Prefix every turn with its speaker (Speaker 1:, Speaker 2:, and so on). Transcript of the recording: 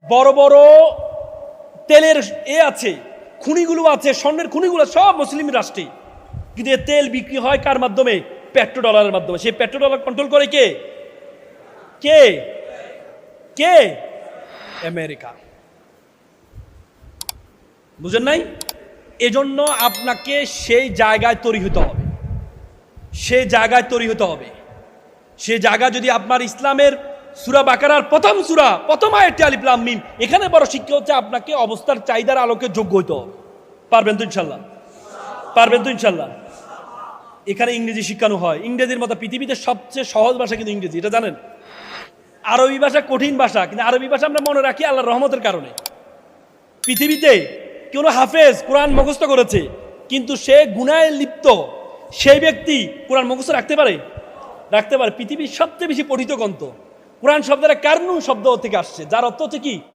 Speaker 1: বড় বড় তেলের আছে, খনিগুলো আছে, স্বর্ণের খনিগুলো সব মুসলিম রাষ্ট্রে, কিন্তু এ তেল বিক্রি হয় কার মাধ্যমে? পেট্রো ডলারের মাধ্যমে। সেই পেট্রো ডলার কন্ট্রোল করে কে? কে কে আমেরিকা। বুঝেন নাই? এজন্য আপনাকে সেই জায়গায় তৈরি হতে হবে, সেই জায়গায় তৈরি হতে হবে। সে জায়গা যদি আপনার ইসলামের সূরা বাকারার প্রথম সূরা প্রথম আয়াতটি আলিফ লাম মিম, এখানে বড় শিক্ষা হচ্ছে আপনাকে অবস্থার চাহিদার আলোকে যোগ্য হইতে হবে। পারবেন তো ইনশাল্লাহ? পারবেন তো ইনশাল্লাহ? এখানে ইংরেজি শিখানো হয়। ইংরেজির মতো পৃথিবীতে সবচেয়ে সহজ ভাষা কিন্তু ইংরেজি, এটা জানেন? আরবি ভাষা কঠিন ভাষা, কিন্তু আরবি ভাষা আমরা মনে রাখি আল্লাহর রহমতের কারণে। পৃথিবীতে কেউ হাফেজ কোরআন মুখস্থ করেছে, কিন্তু সে গুনাহে লিপ্ত, সেই ব্যক্তি কোরআন মুখস্থ রাখতে পারে? রাখতে পারে। পৃথিবীর সবচেয়ে বেশি পঠিত গ্রন্থ কোরআন শব্দের কারণু শব্দ থেকে আসছে, যার অর্থ হচ্ছে কি?